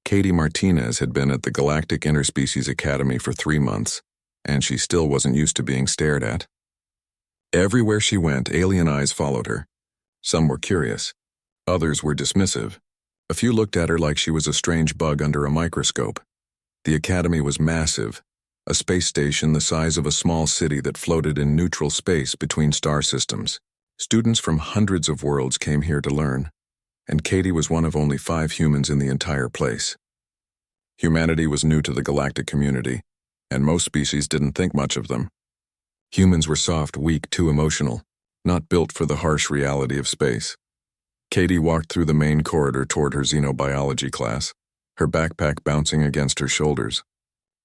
Katie Martinez had been at the Galactic Interspecies Academy for 3 months, and she still wasn't used to being stared at. Everywhere she went, alien eyes followed her. Some were curious. Others were dismissive. A few looked at her like she was a strange bug under a microscope. The Academy was massive, a space station the size of a small city that floated in neutral space between star systems. Students from hundreds of worlds came here to learn, and Katie was one of only 5 humans in the entire place. Humanity was new to the galactic community, and most species didn't think much of them. Humans were soft, weak, too emotional, not built for the harsh reality of space. Katie walked through the main corridor toward her xenobiology class, her backpack bouncing against her shoulders.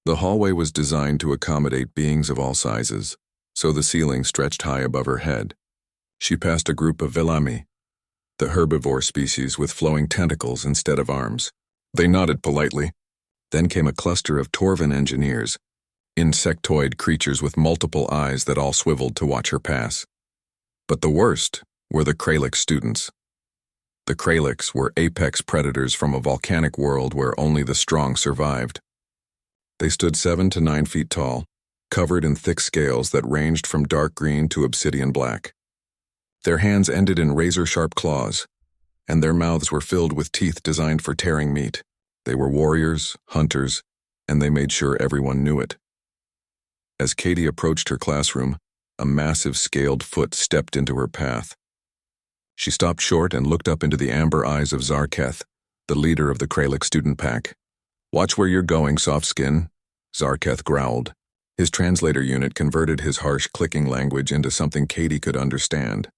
The hallway was designed to accommodate beings of all sizes, so the ceiling stretched high above her head. She passed a group of velami, the herbivore species with flowing tentacles instead of arms. They nodded politely. Then came a cluster of Torvan engineers, insectoid creatures with multiple eyes that all swiveled to watch her pass. But the worst were the Kralix students. The Kralix were apex predators from a volcanic world where only the strong survived. They stood 7 to 9 feet tall, covered in thick scales that ranged from dark green to obsidian black. Their hands ended in razor-sharp claws, and their mouths were filled with teeth designed for tearing meat. They were warriors, hunters, and they made sure everyone knew it. As Katie approached her classroom, a massive scaled foot stepped into her path. She stopped short and looked up into the amber eyes of Zarketh, the leader of the Kralix student pack. "Watch where you're going, soft skin," Zarketh growled. His translator unit converted his harsh clicking language into something Katie could understand,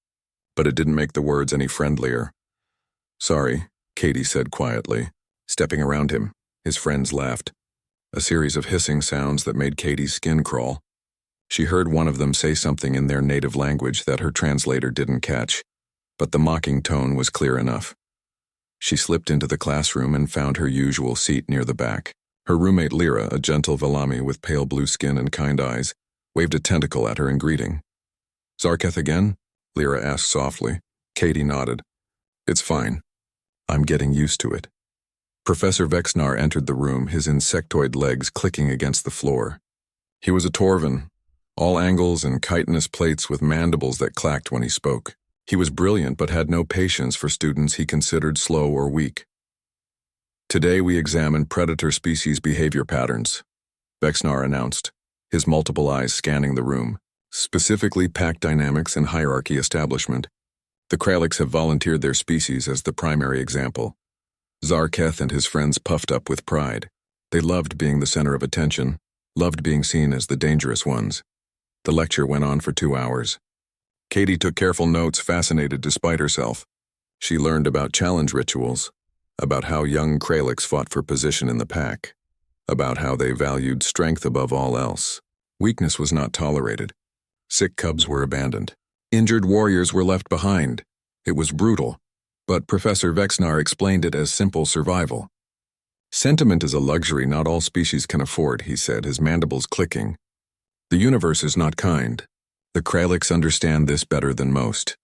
but it didn't make the words any friendlier. "Sorry," Katie said quietly, stepping around him. His friends laughed, a series of hissing sounds that made Katie's skin crawl. She heard one of them say something in their native language that her translator didn't catch, but the mocking tone was clear enough. She slipped into the classroom and found her usual seat near the back. Her roommate Lyra, a gentle Velami with pale blue skin and kind eyes, waved a tentacle at her in greeting. "Zarketh again?" Lyra asked softly. Katie nodded. "It's fine. I'm getting used to it." Professor Vexnar entered the room, his insectoid legs clicking against the floor. He was a Torvan, all angles and chitinous plates with mandibles that clacked when he spoke. He was brilliant but had no patience for students he considered slow or weak. "Today we examine predator species behavior patterns," Vexnar announced, his multiple eyes scanning the room, specifically pack dynamics and hierarchy establishment. The Kralix have volunteered their species as the primary example. Zarketh and his friends puffed up with pride. They loved being the center of attention, loved being seen as the dangerous ones. The lecture went on for 2 hours. Katie took careful notes, fascinated despite herself. She learned about challenge rituals, about how young Kralix fought for position in the pack, about how they valued strength above all else. Weakness was not tolerated. Sick cubs were abandoned. Injured warriors were left behind. It was brutal, but Professor Vexnar explained it as simple survival. "Sentiment is a luxury not all species can afford," he said, his mandibles clicking. "The universe is not kind. The Kralix understand this better than most."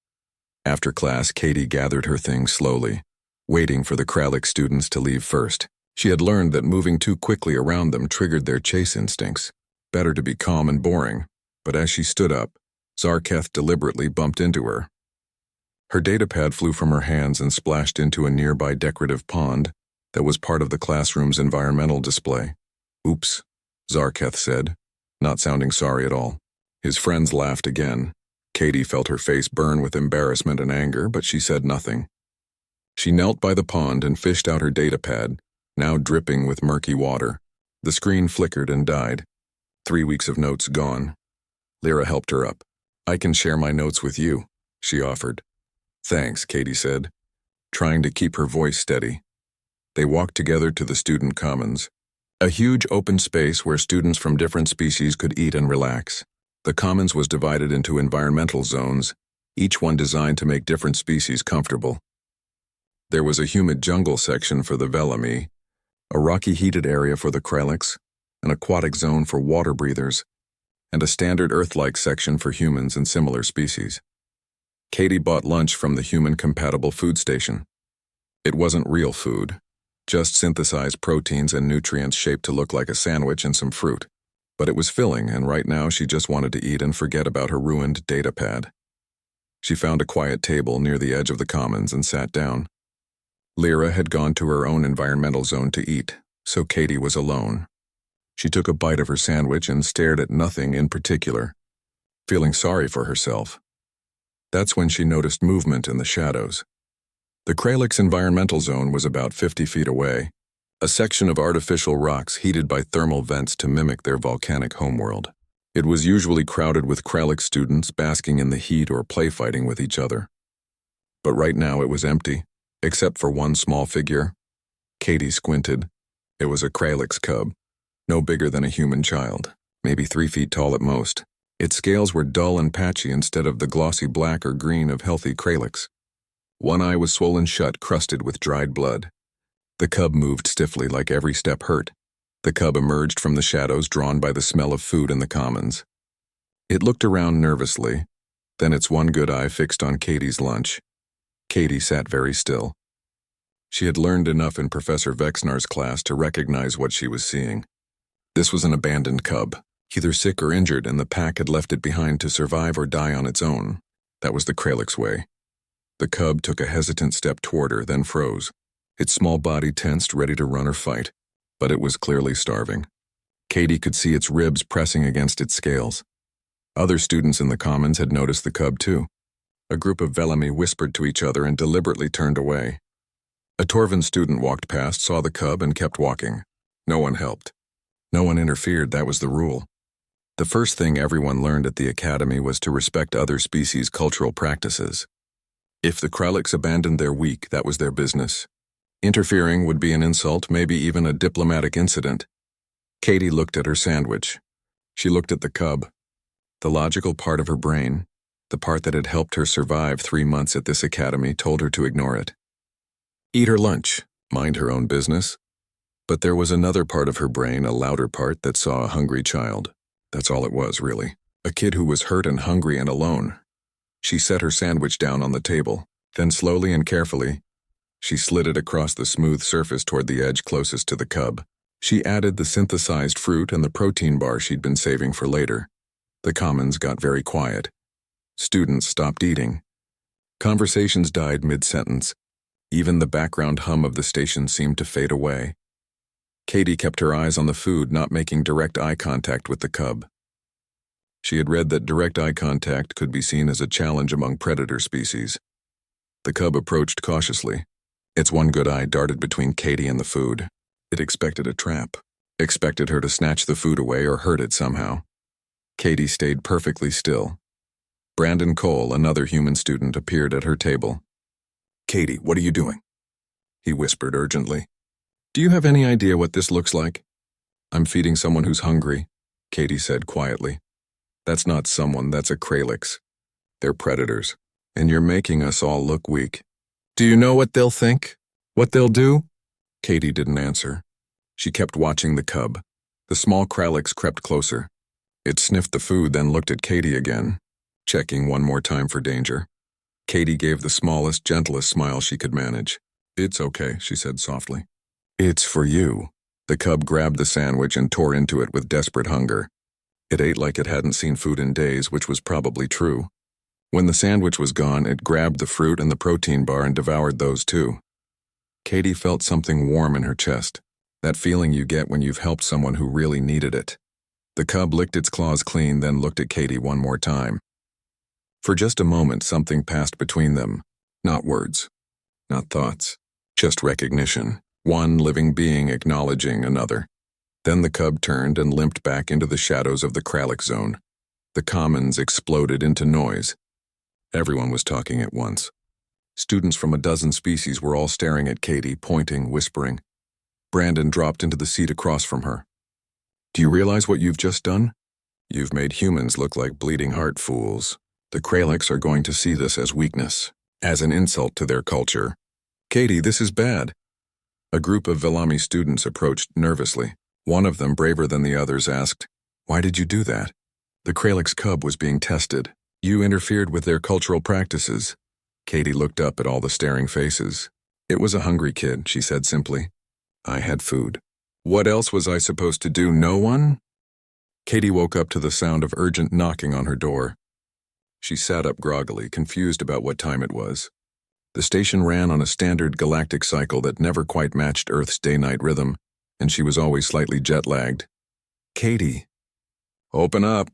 After class, Katie gathered her things slowly, waiting for the Kralix students to leave first. She had learned that moving too quickly around them triggered their chase instincts. Better to be calm and boring. But as she stood up, Zarketh deliberately bumped into her. Her datapad flew from her hands and splashed into a nearby decorative pond that was part of the classroom's environmental display. "Oops," Zarketh said, not sounding sorry at all. His friends laughed again. Katie felt her face burn with embarrassment and anger, but she said nothing. She knelt by the pond and fished out her datapad, now dripping with murky water. The screen flickered and died. 3 weeks of notes gone. Lyra helped her up. "I can share my notes with you," she offered. "Thanks," Katie said, trying to keep her voice steady. They walked together to the student commons, a huge open space where students from different species could eat and relax. The commons was divided into environmental zones, each one designed to make different species comfortable. There was a humid jungle section for the Velami, a rocky heated area for the Kralix, an aquatic zone for water breathers, and a standard Earth-like section for humans and similar species. Katie bought lunch from the human-compatible food station. It wasn't real food. Just synthesized proteins and nutrients shaped to look like a sandwich and some fruit. But it was filling, and right now she just wanted to eat and forget about her ruined data pad. She found a quiet table near the edge of the commons and sat down. Lyra had gone to her own environmental zone to eat, so Katie was alone. She took a bite of her sandwich and stared at nothing in particular, feeling sorry for herself. That's when she noticed movement in the shadows. The Kralix environmental zone was about 50 feet away, a section of artificial rocks heated by thermal vents to mimic their volcanic homeworld. It was usually crowded with Kralix students basking in the heat or play-fighting with each other. But right now it was empty, except for one small figure. Katie squinted. It was a Kralix cub, no bigger than a human child, maybe 3 feet tall at most. Its scales were dull and patchy instead of the glossy black or green of healthy Kralix. One eye was swollen shut, crusted with dried blood. The cub moved stiffly, like every step hurt. The cub emerged from the shadows, drawn by the smell of food in the commons. It looked around nervously, then its one good eye fixed on Katie's lunch. Katie sat very still. She had learned enough in Professor Vexnar's class to recognize what she was seeing. This was an abandoned cub, either sick or injured, and the pack had left it behind to survive or die on its own. That was the Kralix way. The cub took a hesitant step toward her, then froze. Its small body tensed, ready to run or fight, but it was clearly starving. Katie could see its ribs pressing against its scales. Other students in the commons had noticed the cub too. A group of Velami whispered to each other and deliberately turned away. A Torvin student walked past, saw the cub, and kept walking. No one helped. No one interfered, that was the rule. The first thing everyone learned at the academy was to respect other species' cultural practices. If the Kralix abandoned their weak, that was their business. Interfering would be an insult, maybe even a diplomatic incident. Katie looked at her sandwich. She looked at the cub. The logical part of her brain, the part that had helped her survive 3 months at this academy, told her to ignore it. Eat her lunch, mind her own business. But there was another part of her brain, a louder part, that saw a hungry child. That's all it was, really. A kid who was hurt and hungry and alone. She set her sandwich down on the table, then slowly and carefully, she slid it across the smooth surface toward the edge closest to the cub. She added the synthesized fruit and the protein bar she'd been saving for later. The commons got very quiet. Students stopped eating. Conversations died mid-sentence. Even the background hum of the station seemed to fade away. Katie kept her eyes on the food, not making direct eye contact with the cub. She had read that direct eye contact could be seen as a challenge among predator species. The cub approached cautiously. Its one good eye darted between Katie and the food. It expected a trap, expected her to snatch the food away or hurt it somehow. Katie stayed perfectly still. Brandon Cole, another human student, appeared at her table. "Katie, what are you doing?" he whispered urgently. "Do you have any idea what this looks like?" "I'm feeding someone who's hungry," Katie said quietly. "That's not someone, that's a Kralix. They're predators, and you're making us all look weak." "Do you know what they'll think? What they'll do?" Katie didn't answer. She kept watching the cub. The small Kralix crept closer. It sniffed the food, then looked at Katie again, checking one more time for danger. Katie gave the smallest, gentlest smile she could manage. "It's okay," she said softly. "It's for you." The cub grabbed the sandwich and tore into it with desperate hunger. It ate like it hadn't seen food in days, which was probably true. When the sandwich was gone, it grabbed the fruit and the protein bar and devoured those too. Katie felt something warm in her chest, that feeling you get when you've helped someone who really needed it. The cub licked its claws clean, then looked at Katie one more time. For just a moment, something passed between them. Not words, not thoughts, just recognition. One living being acknowledging another. Then the cub turned and limped back into the shadows of the Kralix zone. The commons exploded into noise. Everyone was talking at once. Students from a dozen species were all staring at Katie, pointing, whispering. Brandon dropped into the seat across from her. "Do you realize what you've just done? You've made humans look like bleeding heart fools. The Kralix are going to see this as weakness, as an insult to their culture. Katie, this is bad." A group of Velami students approached nervously. One of them, braver than the others, asked, "Why did you do that?" "The Kralix cub was being tested. You interfered with their cultural practices." Katie looked up at all the staring faces. "It was a hungry kid," she said simply. I had food. What else was I supposed to do? No one? Katie woke up to the sound of urgent knocking on her door. She sat up groggily, confused about what time it was. The station ran on a standard galactic cycle that never quite matched Earth's day-night rhythm, and she was always slightly jet-lagged. Katie. Open up.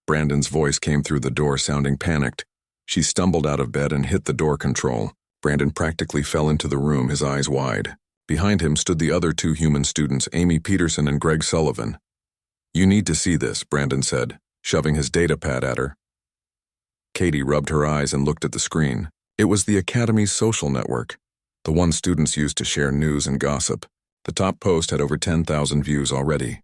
Brandon's voice came through the door, sounding panicked. She stumbled out of bed and hit the door control. Brandon practically fell into the room, his eyes wide. Behind him stood the other two human students, Amy Peterson and Greg Sullivan. You need to see this, Brandon said, shoving his data pad at her. Katie rubbed her eyes and looked at the screen. It was the Academy's social network, the one students used to share news and gossip. The top post had over 10,000 views already.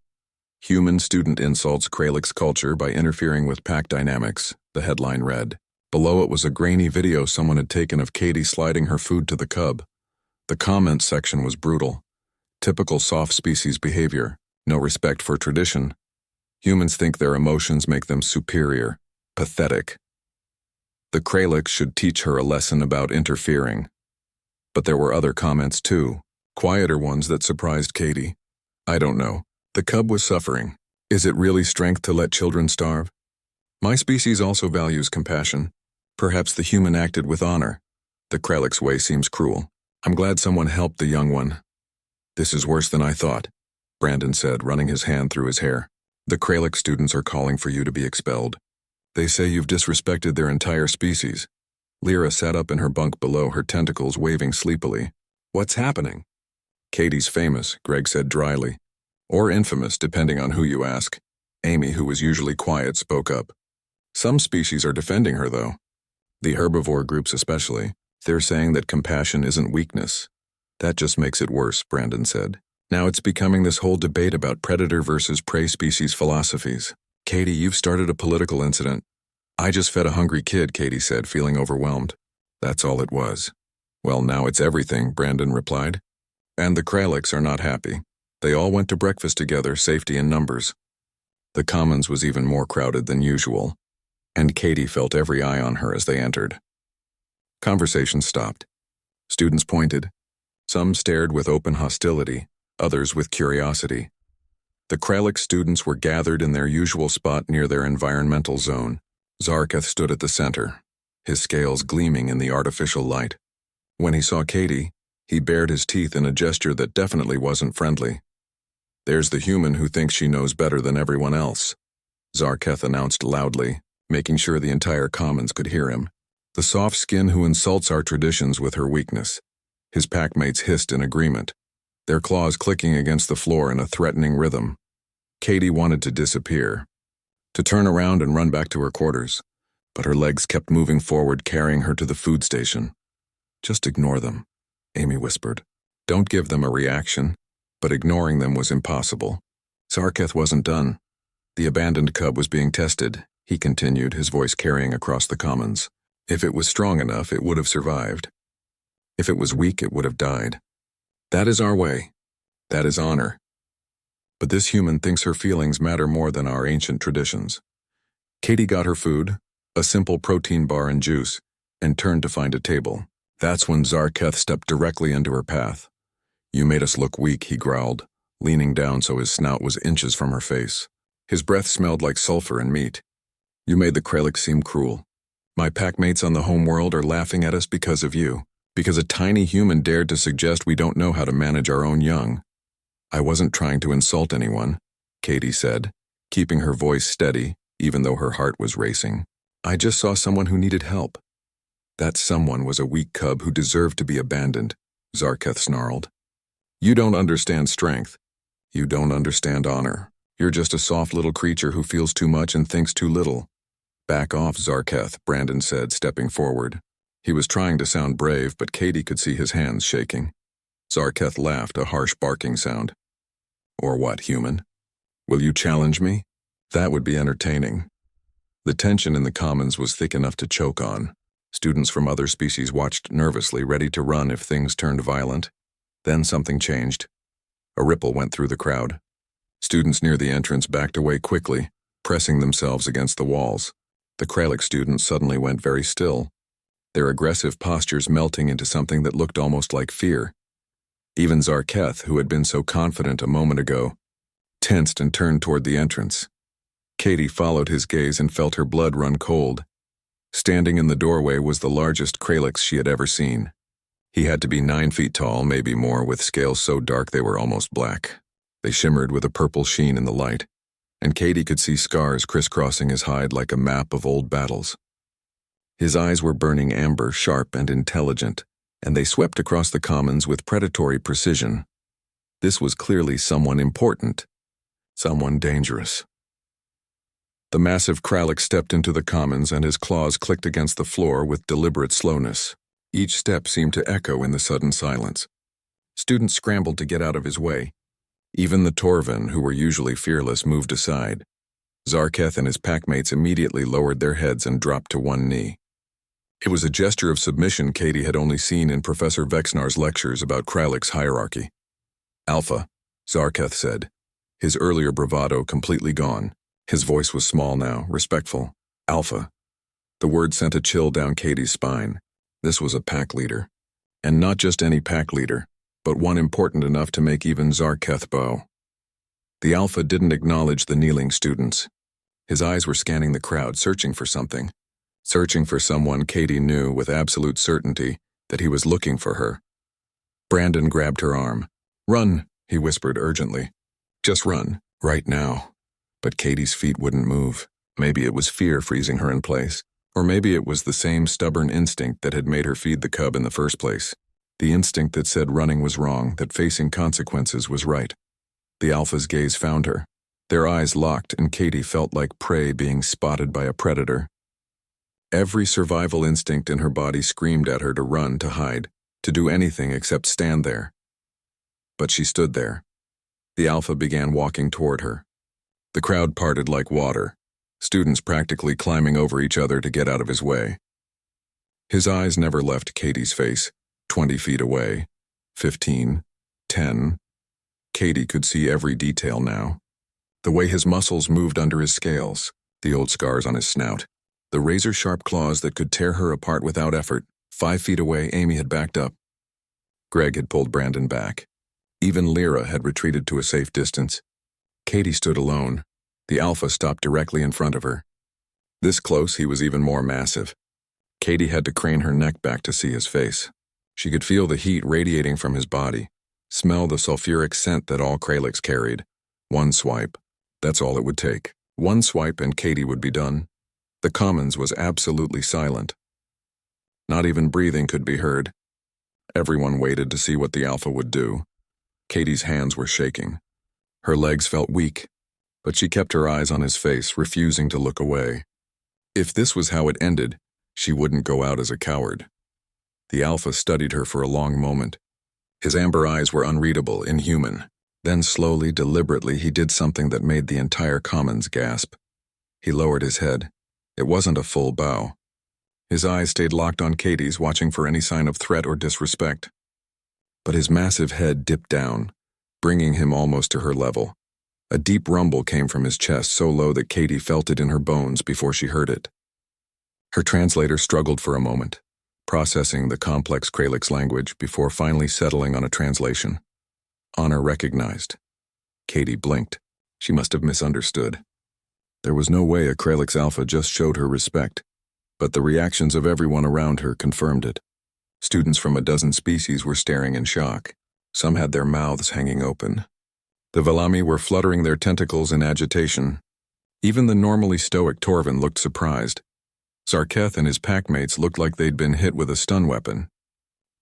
Human student insults Kralix culture by interfering with pack dynamics, the headline read. Below it was a grainy video someone had taken of Katie sliding her food to the cub. The comments section was brutal. Typical soft species behavior, no respect for tradition. Humans think their emotions make them superior, pathetic. The Kralix should teach her a lesson about interfering. But there were other comments too, quieter ones that surprised Katie. I don't know. The cub was suffering. Is it really strength to let children starve? My species also values compassion. Perhaps the human acted with honor. The Kralix way seems cruel. I'm glad someone helped the young one. This is worse than I thought, Brandon said, running his hand through his hair. The Kralix students are calling for you to be expelled. They say you've disrespected their entire species. Lyra sat up in her bunk below, her tentacles waving sleepily. What's happening? Katie's famous, Greg said dryly. Or infamous, depending on who you ask. Amy, who was usually quiet, spoke up. Some species are defending her, though. The herbivore groups especially. They're saying that compassion isn't weakness. That just makes it worse, Brandon said. Now it's becoming this whole debate about predator versus prey species philosophies. Katie, you've started a political incident. I just fed a hungry kid, Katie said, feeling overwhelmed. That's all it was. Well, now it's everything, Brandon replied. And the Kralix are not happy. They all went to breakfast together, safety in numbers. The commons was even more crowded than usual, and Katie felt every eye on her as they entered. Conversation stopped. Students pointed. Some stared with open hostility, others with curiosity. The Kralix students were gathered in their usual spot near their environmental zone. Zarketh stood at the center, his scales gleaming in the artificial light. When he saw Katie, he bared his teeth in a gesture that definitely wasn't friendly. There's the human who thinks she knows better than everyone else, Zarketh announced loudly, making sure the entire commons could hear him. The soft skin who insults our traditions with her weakness. His packmates hissed in agreement, their claws clicking against the floor in a threatening rhythm. Katie wanted to disappear, to turn around and run back to her quarters, but her legs kept moving forward, carrying her to the food station. Just ignore them, Amy whispered. Don't give them a reaction. But ignoring them was impossible. Zarketh wasn't done. The abandoned cub was being tested, he continued, his voice carrying across the commons. If it was strong enough, it would have survived. If it was weak, it would have died. That is our way. That is honor. But this human thinks her feelings matter more than our ancient traditions. Katie got her food, a simple protein bar and juice, and turned to find a table. That's when Zarketh stepped directly into her path. You made us look weak, he growled, leaning down so his snout was inches from her face. His breath smelled like sulfur and meat. You made the Kralix seem cruel. My packmates on the homeworld are laughing at us because of you, because a tiny human dared to suggest we don't know how to manage our own young. I wasn't trying to insult anyone, Katie said, keeping her voice steady, even though her heart was racing. I just saw someone who needed help. That someone was a weak cub who deserved to be abandoned, Zarketh snarled. You don't understand strength. You don't understand honor. You're just a soft little creature who feels too much and thinks too little. Back off, Zarketh, Brandon said, stepping forward. He was trying to sound brave, but Katie could see his hands shaking. Zarketh laughed, a harsh barking sound. Or what, human? Will you challenge me? That would be entertaining. The tension in the commons was thick enough to choke on. Students from other species watched nervously, ready to run if things turned violent. Then something changed. A ripple went through the crowd. Students near the entrance backed away quickly, pressing themselves against the walls. The Kralix students suddenly went very still, their aggressive postures melting into something that looked almost like fear. Even Zarketh, who had been so confident a moment ago, tensed and turned toward the entrance. Katie followed his gaze and felt her blood run cold. Standing in the doorway was the largest Kralix she had ever seen. He had to be 9 feet tall, maybe more, with scales so dark they were almost black. They shimmered with a purple sheen in the light, and Katie could see scars crisscrossing his hide like a map of old battles. His eyes were burning amber, sharp and intelligent, and they swept across the commons with predatory precision. This was clearly someone important, someone dangerous. The massive Kralix stepped into the commons, and his claws clicked against the floor with deliberate slowness. Each step seemed to echo in the sudden silence. Students scrambled to get out of his way. Even the Torvin, who were usually fearless, moved aside. Zarketh and his packmates immediately lowered their heads and dropped to one knee. It was a gesture of submission Katie had only seen in Professor Vexnar's lectures about Kralix hierarchy. "Alpha," Zarketh said, his earlier bravado completely gone. His voice was small now, respectful. "Alpha." The word sent a chill down Katie's spine. This was a pack leader. And not just any pack leader, but one important enough to make even Zarketh bow. The Alpha didn't acknowledge the kneeling students. His eyes were scanning the crowd, searching for something. Searching for someone Katie knew with absolute certainty that he was looking for her. Brandon grabbed her arm. "Run," he whispered urgently. "Just run, right now." But Katie's feet wouldn't move. Maybe it was fear freezing her in place, or maybe it was the same stubborn instinct that had made her feed the cub in the first place. The instinct that said running was wrong, that facing consequences was right. The Alpha's gaze found her. Their eyes locked, and Katie felt like prey being spotted by a predator. Every survival instinct in her body screamed at her to run, to hide, to do anything except stand there. But she stood there. The Alpha began walking toward her. The crowd parted like water, students practically climbing over each other to get out of his way. His eyes never left Katie's face. 20 feet away, 15, 10. Katie could see every detail now. The way his muscles moved under his scales, the old scars on his snout, the razor-sharp claws that could tear her apart without effort. 5 feet away, Amy had backed up. Greg had pulled Brandon back. Even Lyra had retreated to a safe distance. Katie stood alone. The Alpha stopped directly in front of her. This close, he was even more massive. Katie had to crane her neck back to see his face. She could feel the heat radiating from his body, smell the sulfuric scent that all Kralix carried. One swipe. That's all it would take. One swipe and Katie would be done. The commons was absolutely silent. Not even breathing could be heard. Everyone waited to see what the Alpha would do. Katie's hands were shaking. Her legs felt weak, but she kept her eyes on his face, refusing to look away. If this was how it ended, she wouldn't go out as a coward. The Alpha studied her for a long moment. His amber eyes were unreadable, inhuman. Then slowly, deliberately, he did something that made the entire commons gasp. He lowered his head. It wasn't a full bow. His eyes stayed locked on Katie's, watching for any sign of threat or disrespect. But his massive head dipped down, bringing him almost to her level. A deep rumble came from his chest, so low that Katie felt it in her bones before she heard it. Her translator struggled for a moment, processing the complex Kralix language before finally settling on a translation. Honor recognized. Katie blinked. She must have misunderstood. There was no way a Kralix Alpha just showed her respect, but the reactions of everyone around her confirmed it. Students from a dozen species were staring in shock. Some had their mouths hanging open. The Velami were fluttering their tentacles in agitation. Even the normally stoic Torvin looked surprised. Zarketh and his packmates looked like they'd been hit with a stun weapon.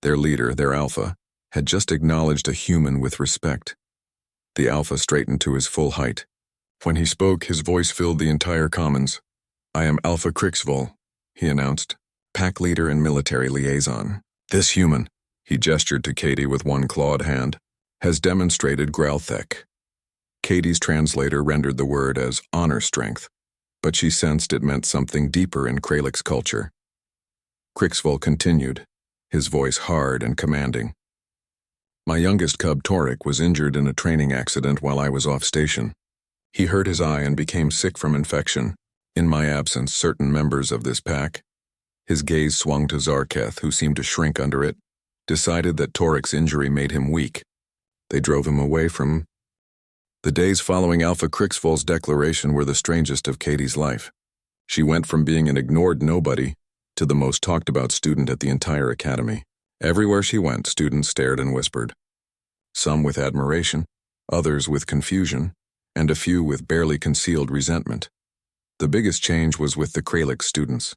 Their leader, their Alpha, had just acknowledged a human with respect. The Alpha straightened to his full height. When he spoke, his voice filled the entire commons. "I am Alpha Krixvol," he announced, pack leader and military liaison. "This human," he gestured to Katie with one clawed hand, "has demonstrated Gralthek." Katie's translator rendered the word as honor strength, but she sensed it meant something deeper in Kralix culture. Krixvol continued, his voice hard and commanding. "My youngest cub, Torik, was injured in a training accident while I was off station. He hurt his eye and became sick from infection. In my absence, certain members of this pack—" His gaze swung to Zarketh, who seemed to shrink under it. decided that Torik's injury made him weak. They drove him away from... The days following Alpha Crixvol's declaration were the strangest of Katie's life. She went from being an ignored nobody to the most talked-about student at the entire academy. Everywhere she went, students stared and whispered. Some with admiration, others with confusion, and a few with barely concealed resentment. The biggest change was with the Kralix students.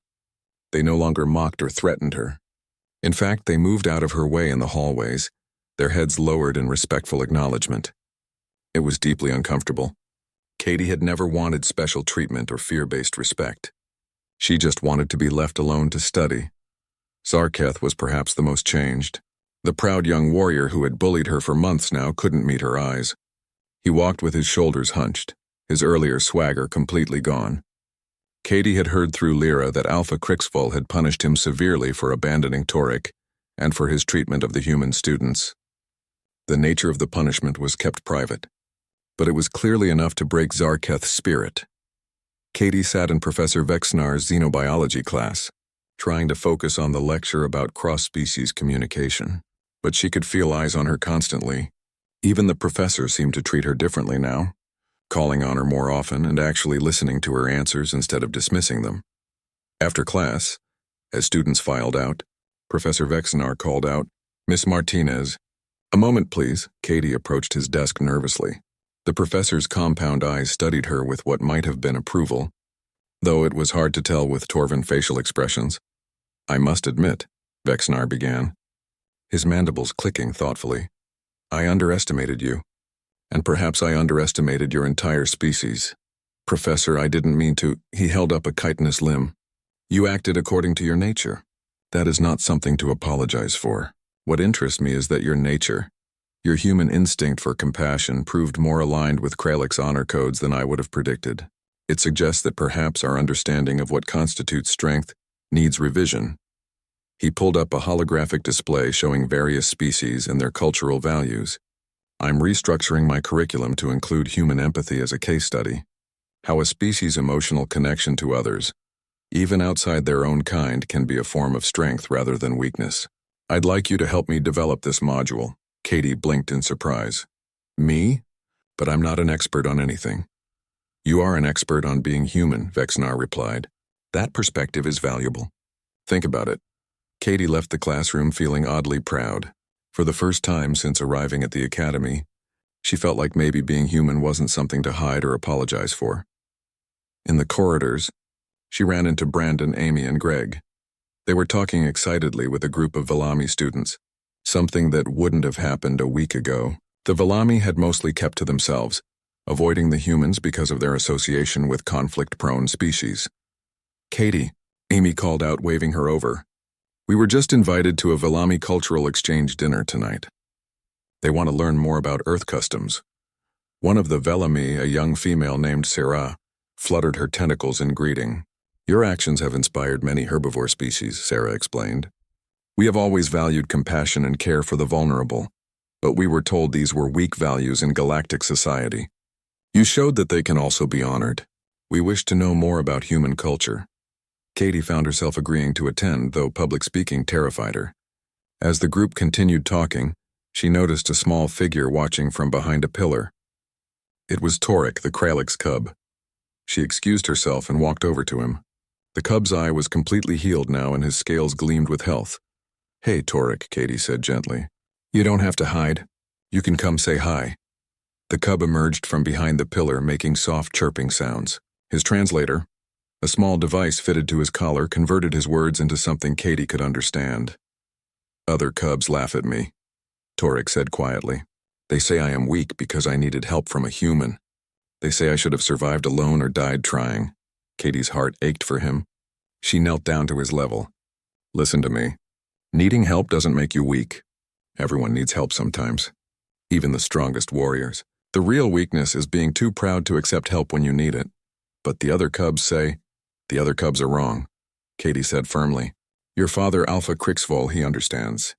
They no longer mocked or threatened her. In fact, they moved out of her way in the hallways, their heads lowered in respectful acknowledgement. It was deeply uncomfortable. Katie had never wanted special treatment or fear-based respect. She just wanted to be left alone to study. Zarketh was perhaps the most changed. The proud young warrior who had bullied her for months now couldn't meet her eyes. He walked with his shoulders hunched, his earlier swagger completely gone. Katie had heard through Lyra that Alpha Crixvol had punished him severely for abandoning Torik and for his treatment of the human students. The nature of the punishment was kept private, but it was clearly enough to break Zarketh's spirit. Katie sat in Professor Vexnar's xenobiology class, trying to focus on the lecture about cross-species communication, but she could feel eyes on her constantly. Even the professor seemed to treat her differently now, calling on her more often and actually listening to her answers instead of dismissing them. After class, as students filed out, Professor Vexnar called out, "Miss Martinez." "A moment, please." Katie approached his desk nervously. The professor's compound eyes studied her with what might have been approval, though it was hard to tell with Torvin facial expressions. "I must admit," Vexnar began, his mandibles clicking thoughtfully, "I underestimated you. And perhaps I underestimated your entire species. Professor, I didn't mean to..." He held up a chitinous limb. "You acted according to your nature. That is not something to apologize for. What interests me is that your nature, your human instinct for compassion, proved more aligned with Kralix honor codes than I would have predicted. It suggests that perhaps our understanding of what constitutes strength needs revision." He pulled up a holographic display showing various species and their cultural values. "I'm restructuring my curriculum to include human empathy as a case study. How a species' emotional connection to others, even outside their own kind, can be a form of strength rather than weakness. I'd like you to help me develop this module." Katie blinked in surprise. "Me? But I'm not an expert on anything." "You are an expert on being human," Vexnar replied. "That perspective is valuable. Think about it." Katie left the classroom feeling oddly proud. For the first time since arriving at the academy, she felt like maybe being human wasn't something to hide or apologize for. In the corridors, she ran into Brandon, Amy, and Greg. They were talking excitedly with a group of Velami students, something that wouldn't have happened a week ago. The Velami had mostly kept to themselves, avoiding the humans because of their association with conflict-prone species. "Katie," Amy called out, waving her over. "We were just invited to a Velami cultural exchange dinner tonight. They want to learn more about Earth customs." One of the Velami, a young female named Sarah, fluttered her tentacles in greeting. "Your actions have inspired many herbivore species," Sarah explained. "We have always valued compassion and care for the vulnerable, but we were told these were weak values in galactic society. You showed that they can also be honored. We wish to know more about human culture." Katie found herself agreeing to attend, though public speaking terrified her. As the group continued talking, she noticed a small figure watching from behind a pillar. It was Torik, the Kralix cub. She excused herself and walked over to him. The cub's eye was completely healed now and his scales gleamed with health. "Hey, Torik," Katie said gently. "You don't have to hide. You can come say hi." The cub emerged from behind the pillar, making soft chirping sounds. His translator, a small device fitted to his collar, converted his words into something Katie could understand. "Other cubs laugh at me," Torik said quietly. "They say I am weak because I needed help from a human. They say I should have survived alone or died trying." Katie's heart ached for him. She knelt down to his level. "Listen to me. Needing help doesn't make you weak. Everyone needs help sometimes, even the strongest warriors. The real weakness is being too proud to accept help when you need it. But the other cubs say..." "The other cubs are wrong," Katie said firmly. "Your father, Alpha Crixvol, he understands.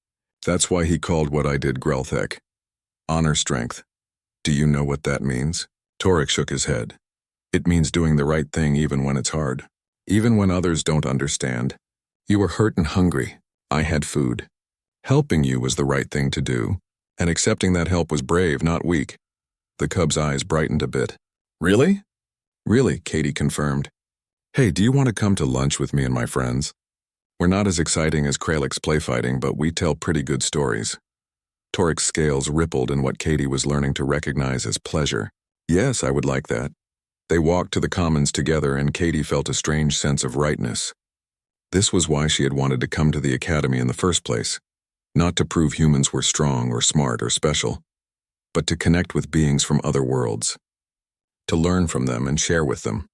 That's why he called what I did Grelthek. Honor strength. Do you know what that means?" Torik shook his head. "It means doing the right thing even when it's hard. Even when others don't understand. You were hurt and hungry. I had food. Helping you was the right thing to do, and accepting that help was brave, not weak. The cub's eyes brightened a bit. Really? Really, Katie confirmed. Hey, do you want to come to lunch with me and my friends? We're not as exciting as Kralix playfighting, but we tell pretty good stories. Torik's scales rippled in what Katie was learning to recognize as pleasure. Yes, I would like that. They walked to the commons together, and Katie felt a strange sense of rightness. This was why she had wanted to come to the academy in the first place. Not to prove humans were strong or smart or special, but to connect with beings from other worlds. To learn from them and share with them.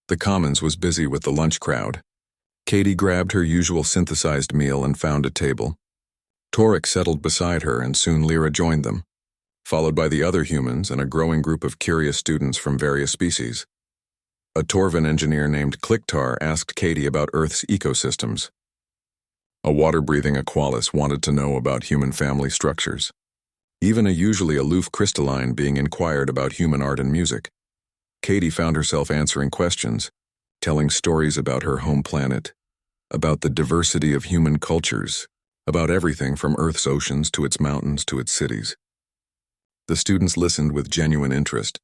The commons was busy with the lunch crowd. Katie grabbed her usual synthesized meal and found a table. Torik settled beside her, and soon Lyra joined them, followed by the other humans and a growing group of curious students from various species. A Torvan engineer named Kliktar asked Katie about Earth's ecosystems. A water-breathing Aqualis wanted to know about human family structures. Even a usually aloof crystalline being inquired about human art and music. Katie found herself answering questions, telling stories about her home planet, about the diversity of human cultures, about everything from Earth's oceans to its mountains to its cities. The students listened with genuine interest,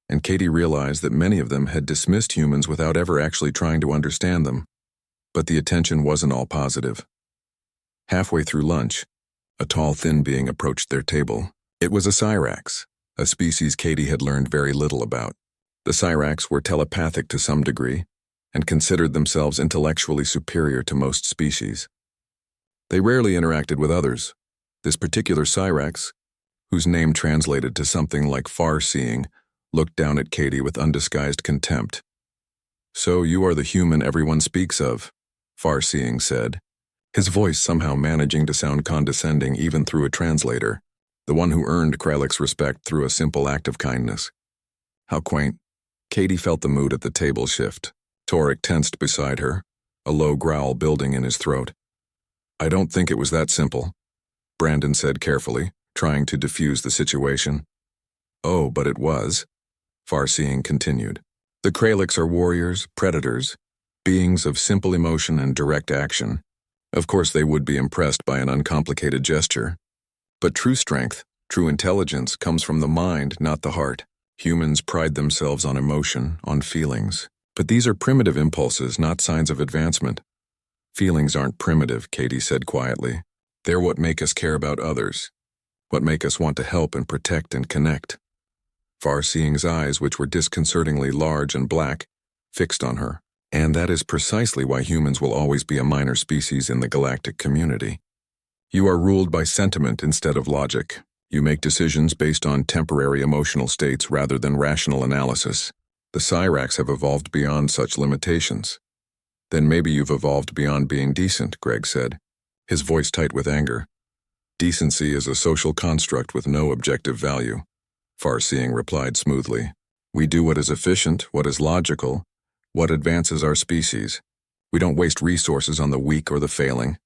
and Katie realized that many of them had dismissed humans without ever actually trying to understand them. But the attention wasn't all positive. Halfway through lunch, a tall, thin being approached their table. It was a Cyrax, a species Katie had learned very little about. The Cyrax were telepathic to some degree, and considered themselves intellectually superior to most species. They rarely interacted with others. This particular Cyrax, whose name translated to something like far-seeing, looked down at Katie with undisguised contempt. "So you are the human everyone speaks of," far-seeing said, his voice somehow managing to sound condescending even through a translator, the one who earned Kralix's respect through a simple act of kindness. How quaint. Katie felt the mood at the table shift. Torik tensed beside her, a low growl building in his throat. "I don't think it was that simple," Brandon said carefully, trying to diffuse the situation. "Oh, but it was," Farseeing continued. "The Kralix are warriors, predators, beings of simple emotion and direct action. Of course they would be impressed by an uncomplicated gesture. But true strength, true intelligence comes from the mind, not the heart. Humans pride themselves on emotion, on feelings. But these are primitive impulses, not signs of advancement." "Feelings aren't primitive," Katie said quietly. "They're what make us care about others, what make us want to help and protect and connect." Farseeing's eyes, which were disconcertingly large and black, fixed on her. "And that is precisely why humans will always be a minor species in the galactic community. You are ruled by sentiment instead of logic. You make decisions based on temporary emotional states rather than rational analysis. The Cyrax have evolved beyond such limitations." "Then maybe you've evolved beyond being decent," Greg said, his voice tight with anger. "Decency is a social construct with no objective value," Farseeing replied smoothly. "We do what is efficient, what is logical, what advances our species. We don't waste resources on the weak or the failing."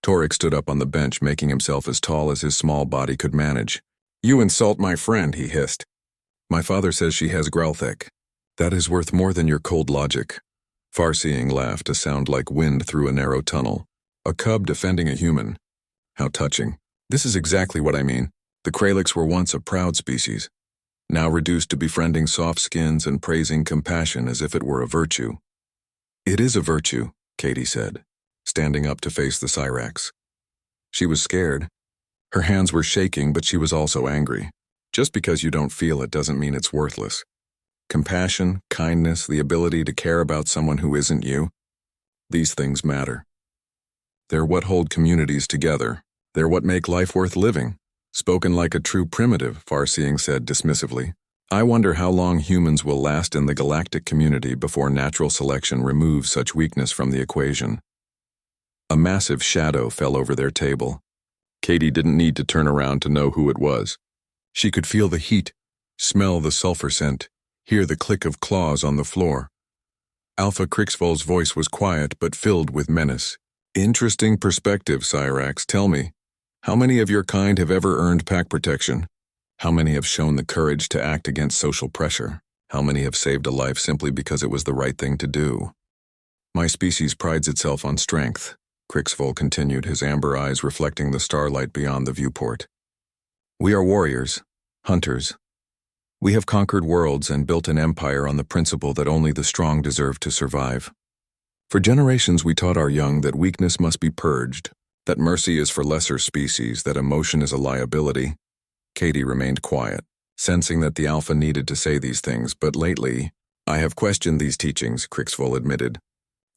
Torik stood up on the bench, making himself as tall as his small body could manage. "You insult my friend," he hissed. "My father says she has Gralthek. That is worth more than your cold logic." Farseeing laughed, a sound like wind through a narrow tunnel. "A cub defending a human. How touching. This is exactly what I mean. The Kralix were once a proud species, now reduced to befriending soft skins and praising compassion as if it were a virtue." "It is a virtue," Katie said, standing up to face the Cyrax. She was scared. Her hands were shaking, but she was also angry. Just because you don't feel it doesn't mean it's worthless. Compassion, kindness, the ability to care about someone who isn't you, these things matter. They're what hold communities together. They're what make life worth living. Spoken like a true primitive, Farseeing said dismissively. "I wonder how long humans will last in the galactic community before natural selection removes such weakness from the equation." A massive shadow fell over their table. Katie didn't need to turn around to know who it was. She could feel the heat, smell the sulfur scent, hear the click of claws on the floor. Alpha Crixvol's voice was quiet but filled with menace. "Interesting perspective, Cyrax. Tell me, how many of your kind have ever earned pack protection? How many have shown the courage to act against social pressure? How many have saved a life simply because it was the right thing to do?" "My species prides itself on strength," Crixvol continued, his amber eyes reflecting the starlight beyond the viewport. We are warriors, hunters. We have conquered worlds and built an empire on the principle that only the strong deserve to survive. For generations we taught our young that weakness must be purged, that mercy is for lesser species, that emotion is a liability. Katie remained quiet, sensing that the Alpha needed to say these things, but lately, I have questioned these teachings, Crixvol admitted.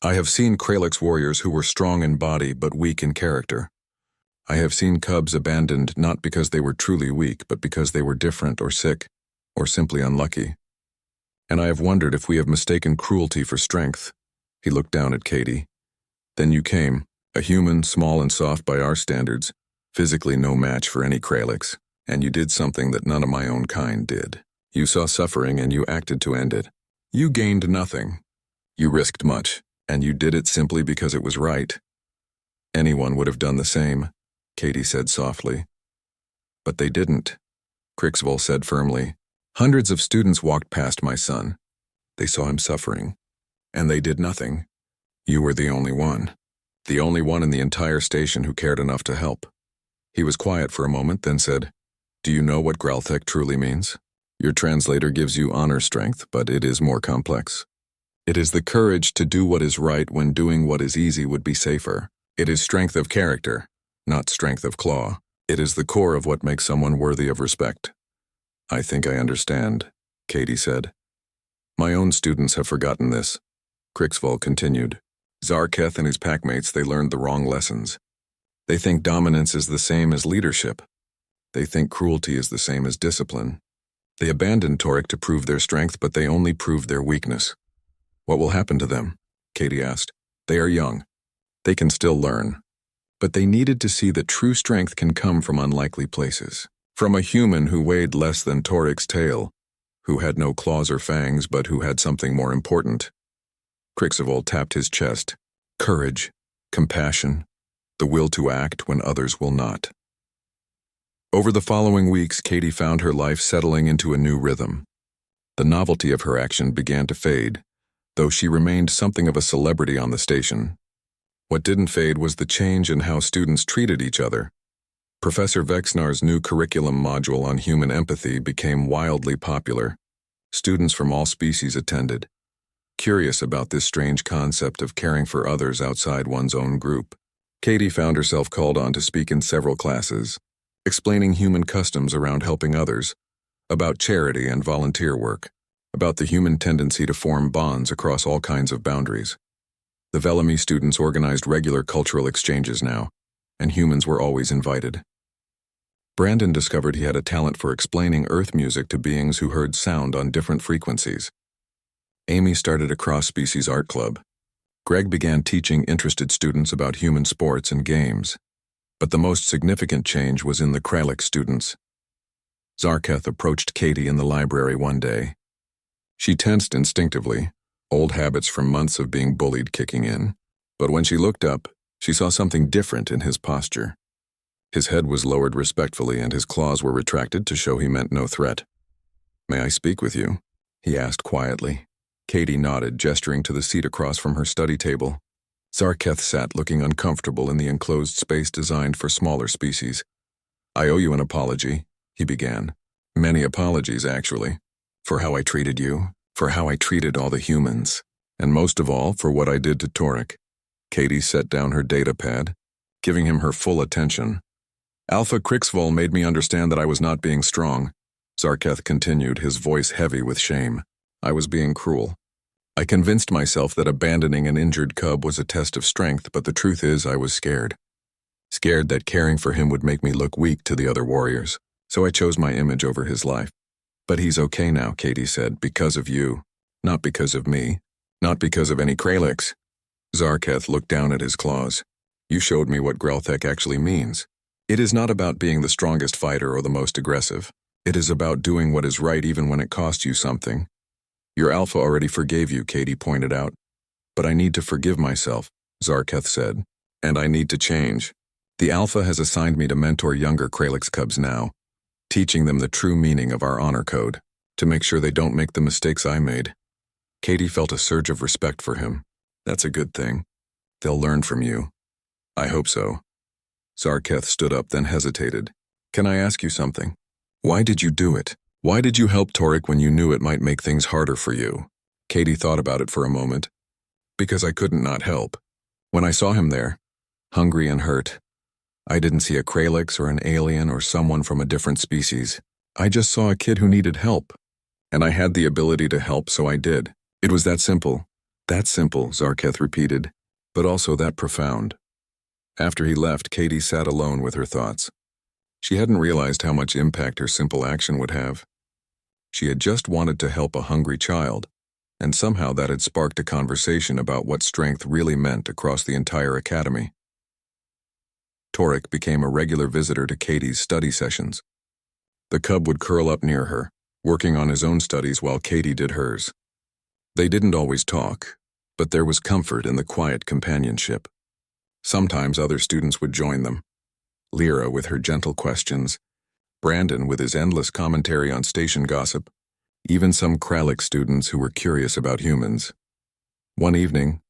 I have seen Kralix warriors who were strong in body but weak in character. I have seen cubs abandoned not because they were truly weak, but because they were different or sick, or simply unlucky. And I have wondered if we have mistaken cruelty for strength. He looked down at Katie. Then you came, a human, small and soft by our standards, physically no match for any Kralix, and you did something that none of my own kind did. You saw suffering and you acted to end it. You gained nothing. You risked much, and you did it simply because it was right. Anyone would have done the same, Katie said softly. But they didn't, Crixvol said firmly. Hundreds of students walked past my son. They saw him suffering, and they did nothing. You were the only one in the entire station who cared enough to help. He was quiet for a moment, then said, Do you know what Gralthek truly means? Your translator gives you honor strength, but it is more complex. It is the courage to do what is right when doing what is easy would be safer. It is strength of character, not strength of claw. It is the core of what makes someone worthy of respect. I think I understand, Katie said. My own students have forgotten this, Crixvol continued. Zarketh and his packmates, they learned the wrong lessons. They think dominance is the same as leadership. They think cruelty is the same as discipline. They abandoned Torek to prove their strength, but they only proved their weakness. What will happen to them? Katie asked. They are young. They can still learn. But they needed to see that true strength can come from unlikely places. From a human who weighed less than Torek's tail, who had no claws or fangs, but who had something more important. Crixvol tapped his chest. Courage, compassion, the will to act when others will not. Over the following weeks, Katie found her life settling into a new rhythm. The novelty of her action began to fade, though she remained something of a celebrity on the station. What didn't fade was the change in how students treated each other. Professor Vexnar's new curriculum module on human empathy became wildly popular. Students from all species attended, curious about this strange concept of caring for others outside one's own group. Katie found herself called on to speak in several classes, explaining human customs around helping others, about charity and volunteer work, about the human tendency to form bonds across all kinds of boundaries. The Velami students organized regular cultural exchanges now, and humans were always invited. Brandon discovered he had a talent for explaining Earth music to beings who heard sound on different frequencies. Amy started a cross-species art club. Greg began teaching interested students about human sports and games. But the most significant change was in the Kralix students. Zarketh approached Katie in the library one day. She tensed instinctively, old habits from months of being bullied kicking in. But when she looked up, she saw something different in his posture. His head was lowered respectfully and his claws were retracted to show he meant no threat. May I speak with you? He asked quietly. Katie nodded, gesturing to the seat across from her study table. Zarketh sat looking uncomfortable in the enclosed space designed for smaller species. I owe you an apology, he began. Many apologies, actually. For how I treated you, for how I treated all the humans, and most of all, for what I did to Torek. Katie set down her data pad, giving him her full attention. Alpha Crixvol made me understand that I was not being strong, Zarketh continued, his voice heavy with shame. I was being cruel. I convinced myself that abandoning an injured cub was a test of strength, but the truth is I was scared. Scared that caring for him would make me look weak to the other warriors, so I chose my image over his life. But he's okay now, Katie said, because of you. Not because of me. Not because of any Kralix. Zarketh looked down at his claws. You showed me what Gralthek actually means. It is not about being the strongest fighter or the most aggressive. It is about doing what is right even when it costs you something. Your Alpha already forgave you, Katie pointed out. But I need to forgive myself, Zarketh said. And I need to change. The Alpha has assigned me to mentor younger Kralix cubs now, teaching them the true meaning of our honor code, to make sure they don't make the mistakes I made. Katie felt a surge of respect for him. That's a good thing. They'll learn from you. I hope so. Zarketh stood up, then hesitated. Can I ask you something? Why did you do it? Why did you help Torek when you knew it might make things harder for you? Katie thought about it for a moment. Because I couldn't not help. When I saw him there, hungry and hurt, I didn't see a Kralix or an alien or someone from a different species. I just saw a kid who needed help. And I had the ability to help, so I did. It was that simple. That simple, Zarketh repeated, but also that profound. After he left, Katie sat alone with her thoughts. She hadn't realized how much impact her simple action would have. She had just wanted to help a hungry child, and somehow that had sparked a conversation about what strength really meant across the entire academy. Torek became a regular visitor to Katie's study sessions. The cub would curl up near her, working on his own studies while Katie did hers. They didn't always talk, but there was comfort in the quiet companionship. Sometimes other students would join them. Lyra with her gentle questions, Brandon with his endless commentary on station gossip, even some Kralix students who were curious about humans. One evening,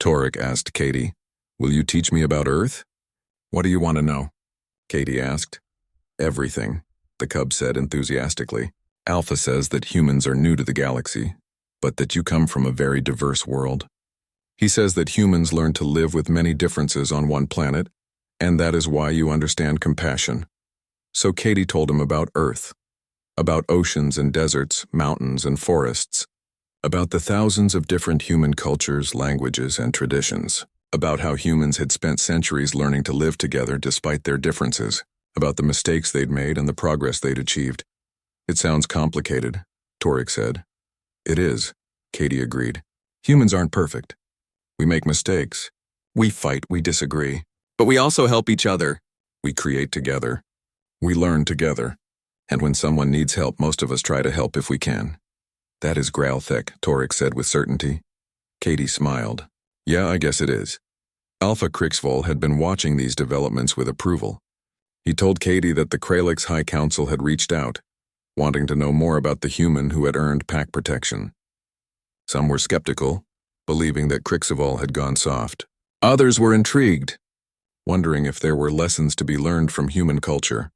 Torek asked Katie, "Will you teach me about Earth?" "What do you want to know?" Katie asked. "Everything," the cub said enthusiastically. "Alpha says that humans are new to the galaxy, but that you come from a very diverse world. He says that humans learn to live with many differences on one planet, and that is why you understand compassion." So Katie told him about Earth, about oceans and deserts, mountains and forests, about the thousands of different human cultures, languages, and traditions, about how humans had spent centuries learning to live together despite their differences, about the mistakes they'd made and the progress they'd achieved. "It sounds complicated," Torek said. "It is," Katie agreed. "Humans aren't perfect. We make mistakes. We fight, we disagree. But we also help each other. We create together. We learn together. And when someone needs help, most of us try to help if we can." "That is Growlthek," Torek said with certainty. Katie smiled. "Yeah, I guess it is." Alpha Crixvol had been watching these developments with approval. He told Katie that the Kralix High Council had reached out, wanting to know more about the human who had earned pack protection. Some were skeptical, believing that Crixvol had gone soft. Others were intrigued, wondering if there were lessons to be learned from human culture.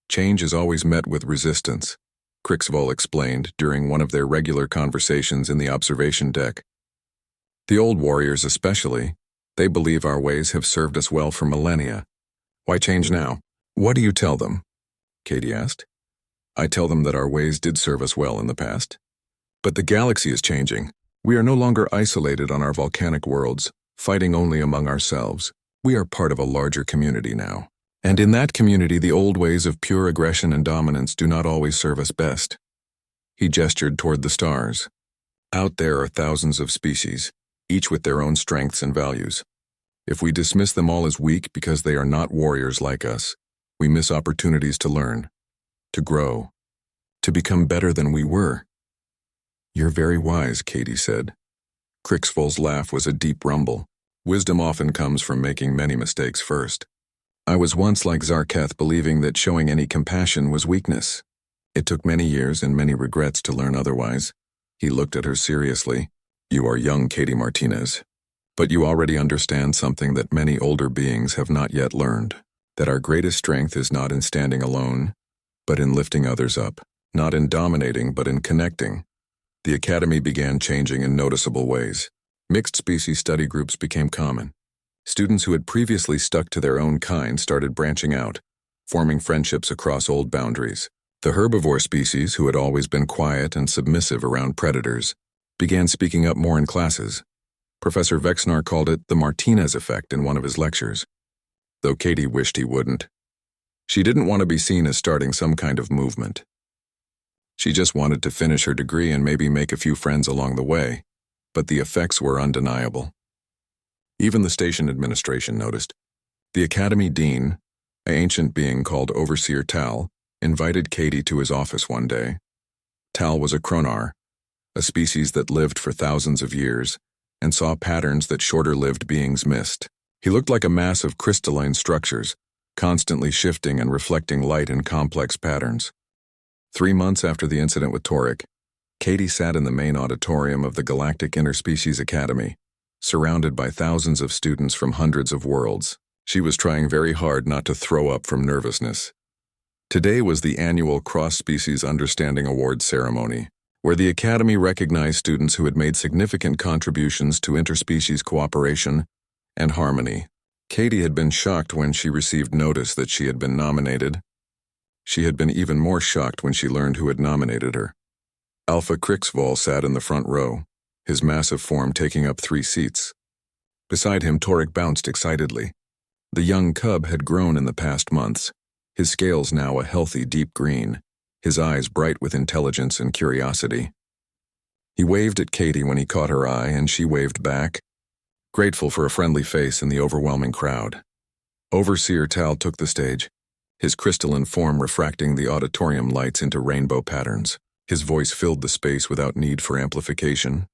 "Change is always met with resistance," Crixvol explained during one of their regular conversations in the observation deck. "The old warriors especially, they believe our ways have served us well for millennia. Why change now?" "What do you tell them?" Katie asked. "I tell them that our ways did serve us well in the past. But the galaxy is changing. We are no longer isolated on our volcanic worlds, fighting only among ourselves. We are part of a larger community now. And in that community, the old ways of pure aggression and dominance do not always serve us best." He gestured toward the stars. "Out there are thousands of species, each with their own strengths and values. If we dismiss them all as weak because they are not warriors like us, we miss opportunities to learn, to grow, to become better than we were." "You're very wise," Katie said. Crixvol's laugh was a deep rumble. "Wisdom often comes from making many mistakes first. I was once like Zarketh, believing that showing any compassion was weakness. It took many years and many regrets to learn otherwise." He looked at her seriously. "You are young, Katie Martinez, but you already understand something that many older beings have not yet learned, that our greatest strength is not in standing alone, but in lifting others up, not in dominating, but in connecting." The academy began changing in noticeable ways. Mixed species study groups became common. Students who had previously stuck to their own kind started branching out, forming friendships across old boundaries. The herbivore species, who had always been quiet and submissive around predators, began speaking up more in classes. Professor Vexnar called it the Martinez effect in one of his lectures, though Katie wished he wouldn't. She didn't want to be seen as starting some kind of movement. She just wanted to finish her degree and maybe make a few friends along the way, but the effects were undeniable. Even the station administration noticed. The academy dean, an ancient being called Overseer Tal, invited Katie to his office one day. Tal was a Kronar, a species that lived for thousands of years and saw patterns that shorter-lived beings missed. He looked like a mass of crystalline structures, constantly shifting and reflecting light in complex patterns. 3 months after the incident with Torek, Katie sat in the main auditorium of the Galactic Interspecies Academy. surrounded by thousands of students from hundreds of worlds. She was trying very hard not to throw up from nervousness. Today was the annual Cross-Species Understanding Awards ceremony, where the Academy recognized students who had made significant contributions to interspecies cooperation and harmony. Katie had been shocked when she received notice that she had been nominated. She had been even more shocked when she learned who had nominated her. Alpha Crixval sat in the front row, his massive form taking up 3 seats. Beside him, Torek bounced excitedly. The young cub had grown in the past months, his scales now a healthy deep green, his eyes bright with intelligence and curiosity. He waved at Katie when he caught her eye, and she waved back, grateful for a friendly face in the overwhelming crowd. Overseer Tal took the stage, his crystalline form refracting the auditorium lights into rainbow patterns. His voice filled the space without need for amplification.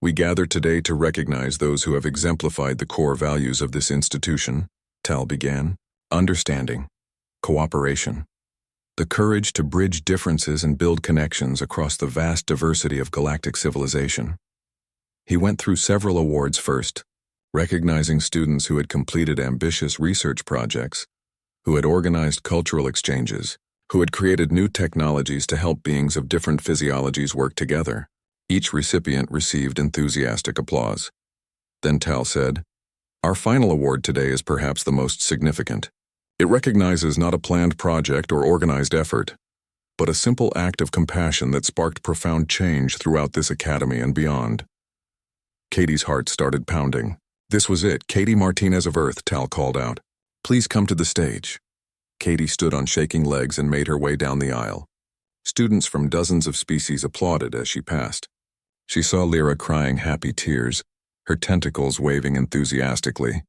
We gather today to recognize those who have exemplified the core values of this institution, Tal began. Understanding, cooperation, the courage to bridge differences and build connections across the vast diversity of galactic civilization. He went through several awards first, recognizing students who had completed ambitious research projects, who had organized cultural exchanges, who had created new technologies to help beings of different physiologies work together. Each recipient received enthusiastic applause. Then Tal said, "Our final award today is perhaps the most significant. It recognizes not a planned project or organized effort, but a simple act of compassion that sparked profound change throughout this academy and beyond." Katie's heart started pounding. This was it, Katie Martinez of Earth, Tal called out. "Please come to the stage." Katie stood on shaking legs and made her way down the aisle. Students from dozens of species applauded as she passed. She saw Lyra crying happy tears, her tentacles waving enthusiastically.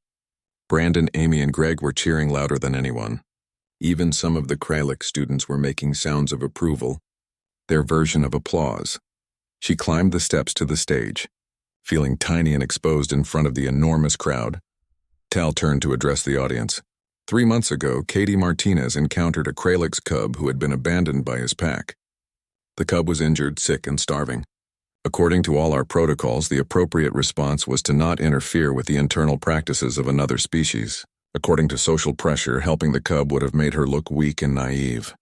Brandon, Amy, and Greg were cheering louder than anyone. Even some of the Kralik students were making sounds of approval, their version of applause. She climbed the steps to the stage, feeling tiny and exposed in front of the enormous crowd. Tal turned to address the audience. 3 months ago, Katie Martinez encountered a Kralix cub who had been abandoned by his pack. The cub was injured, sick, and starving. According to all our protocols, the appropriate response was to not interfere with the internal practices of another species. According to social pressure, helping the cub would have made her look weak and naive.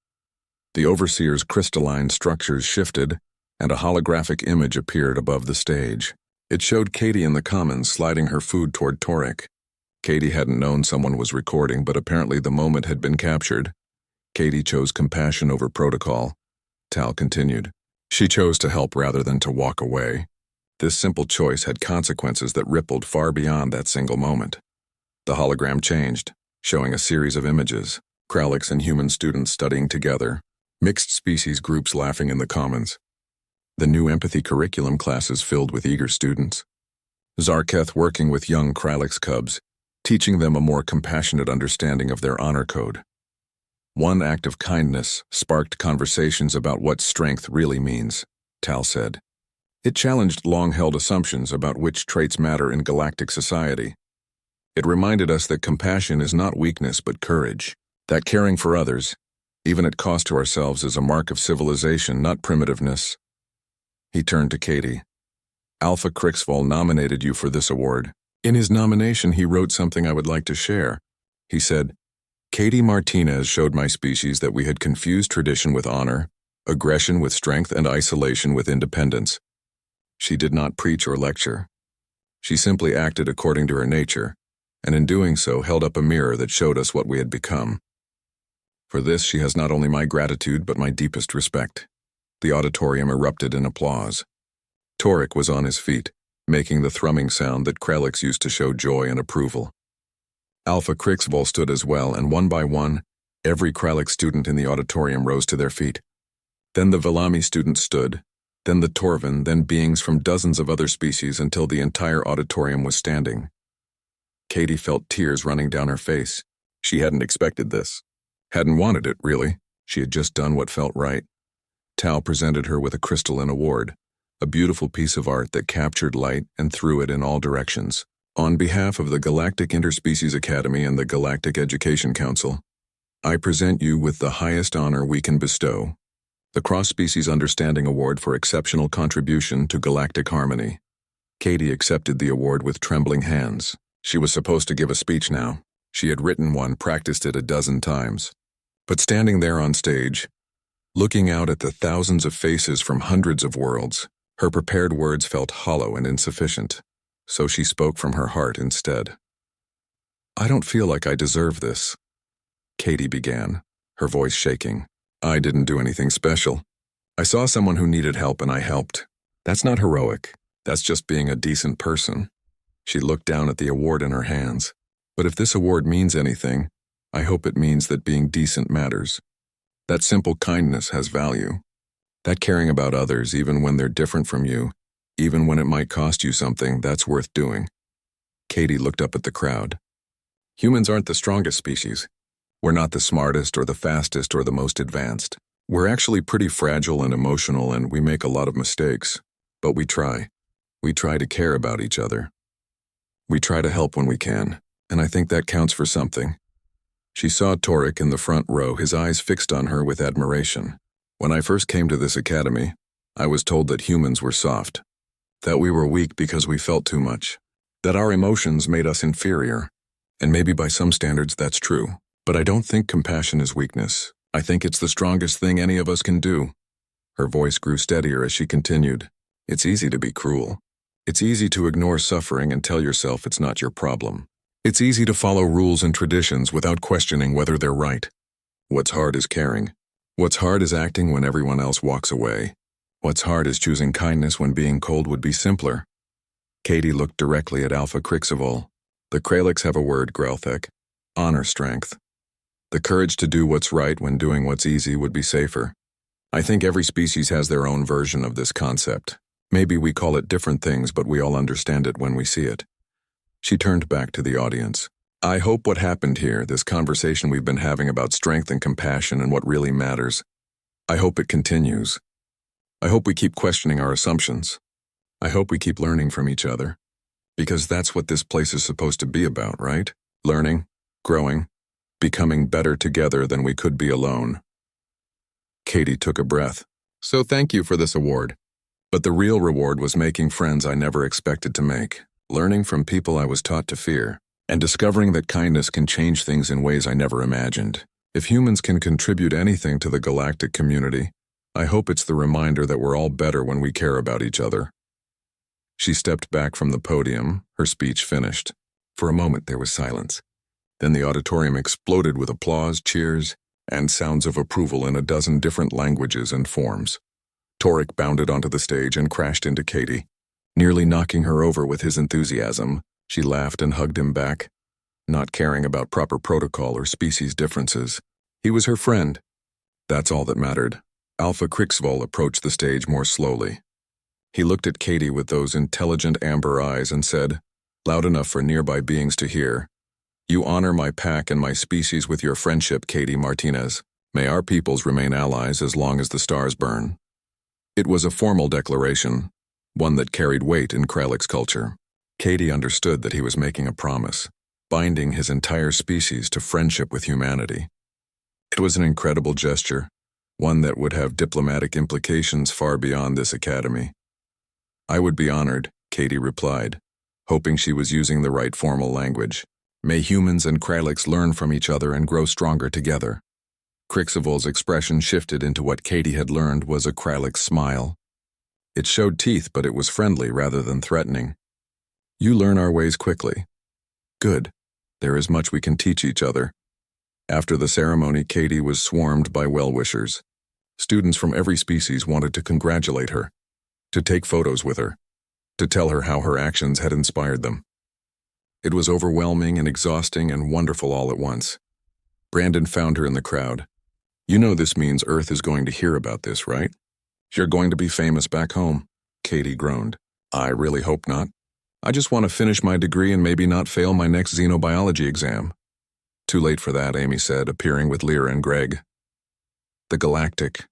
The overseer's crystalline structures shifted, and a holographic image appeared above the stage. It showed Katie in the commons sliding her food toward Torek. Katie hadn't known someone was recording, but apparently the moment had been captured. Katie chose compassion over protocol. Tal continued. She chose to help rather than to walk away. This simple choice had consequences that rippled far beyond that single moment. The hologram changed, showing a series of images, Kralix and human students studying together, mixed species groups laughing in the commons. The new empathy curriculum classes filled with eager students. Zarketh working with young Kralix cubs, teaching them a more compassionate understanding of their honor code. One act of kindness sparked conversations about what strength really means, Tal said. It challenged long-held assumptions about which traits matter in galactic society. It reminded us that compassion is not weakness but courage, that caring for others, even at cost to ourselves, is a mark of civilization, not primitiveness. He turned to Katie. Alpha Crixval nominated you for this award. In his nomination, he wrote something I would like to share. He said, "Katie Martinez showed my species that we had confused tradition with honor, aggression with strength, and isolation with independence. She did not preach or lecture. She simply acted according to her nature, and in doing so held up a mirror that showed us what we had become. For this she has not only my gratitude but my deepest respect." The auditorium erupted in applause. Torek was on his feet, making the thrumming sound that Kralix used to show joy and approval. Alpha Crixval stood as well, and one by one, every Kralix student in the auditorium rose to their feet. Then the Velami students stood, then the Torvin, then beings from dozens of other species until the entire auditorium was standing. Katie felt tears running down her face. She hadn't expected this. Hadn't wanted it, really. She had just done what felt right. Tal presented her with a crystalline award, a beautiful piece of art that captured light and threw it in all directions. On behalf of the Galactic Interspecies Academy and the Galactic Education Council, I present you with the highest honor we can bestow, the Cross-Species Understanding Award for Exceptional Contribution to Galactic Harmony. Katie accepted the award with trembling hands. She was supposed to give a speech now. She had written one, practiced it a dozen times. But standing there on stage, looking out at the thousands of faces from hundreds of worlds, her prepared words felt hollow and insufficient. So she spoke from her heart instead. "I don't feel like I deserve this," Katie began, her voice shaking. "I didn't do anything special. I saw someone who needed help and I helped. That's not heroic. That's just being a decent person." She looked down at the award in her hands. "But if this award means anything, I hope it means that being decent matters. That simple kindness has value. That caring about others even when they're different from you, even when it might cost you something, that's worth doing." Katie looked up at the crowd. Humans aren't the strongest species. We're not the smartest or the fastest or the most advanced. We're actually pretty fragile and emotional, and we make a lot of mistakes. But we try. We try to care about each other. We try to help when we can, and I think that counts for something. She saw Torek in the front row, his eyes fixed on her with admiration. "When I first came to this academy, I was told that humans were soft, that we were weak because we felt too much, that our emotions made us inferior. And maybe by some standards that's true. But I don't think compassion is weakness. I think it's the strongest thing any of us can do." Her voice grew steadier as she continued. "It's easy to be cruel. It's easy to ignore suffering and tell yourself it's not your problem. It's easy to follow rules and traditions without questioning whether they're right. What's hard is caring. What's hard is acting when everyone else walks away. What's hard is choosing kindness when being cold would be simpler." Katie looked directly at Alpha Crixivol. "The Kralix have a word, Grelthek. Honor strength. The courage to do what's right when doing what's easy would be safer. I think every species has their own version of this concept. Maybe we call it different things, but we all understand it when we see it." She turned back to the audience. "I hope what happened here, this conversation we've been having about strength and compassion and what really matters, I hope it continues. I hope we keep questioning our assumptions. I hope we keep learning from each other. Because that's what this place is supposed to be about, right? Learning, growing, becoming better together than we could be alone." Katie took a breath. "So thank you for this award. But the real reward was making friends I never expected to make, learning from people I was taught to fear, and discovering that kindness can change things in ways I never imagined. If humans can contribute anything to the galactic community, I hope it's the reminder that we're all better when we care about each other." She stepped back from the podium, her speech finished. For a moment there was silence. Then the auditorium exploded with applause, cheers, and sounds of approval in a dozen different languages and forms. Torek bounded onto the stage and crashed into Katie. Nearly knocking her over with his enthusiasm, she laughed and hugged him back, not caring about proper protocol or species differences. He was her friend. That's all that mattered. Alpha Crixvol approached the stage more slowly. He looked at Katie with those intelligent amber eyes and said, loud enough for nearby beings to hear, "You honor my pack and my species with your friendship, Katie Martinez. May our peoples remain allies as long as the stars burn." It was a formal declaration, one that carried weight in Kralix culture. Katie understood that he was making a promise, binding his entire species to friendship with humanity. It was an incredible gesture, one that would have diplomatic implications far beyond this academy. "I would be honored," Katie replied, hoping she was using the right formal language. "May humans and Kralix learn from each other and grow stronger together." Crixivol's expression shifted into what Katie had learned was a Kralix smile. It showed teeth, but it was friendly rather than threatening. "You learn our ways quickly. Good. There is much we can teach each other." After the ceremony, Katie was swarmed by well-wishers. Students from every species wanted to congratulate her, to take photos with her, to tell her how her actions had inspired them. It was overwhelming and exhausting and wonderful all at once. Brandon found her in the crowd. "You know this means Earth is going to hear about this, right? You're going to be famous back home," Katie groaned. "I really hope not. I just want to finish my degree and maybe not fail my next xenobiology exam." "Too late for that," Amy said, appearing with Lyra and Greg. "The Galactic,"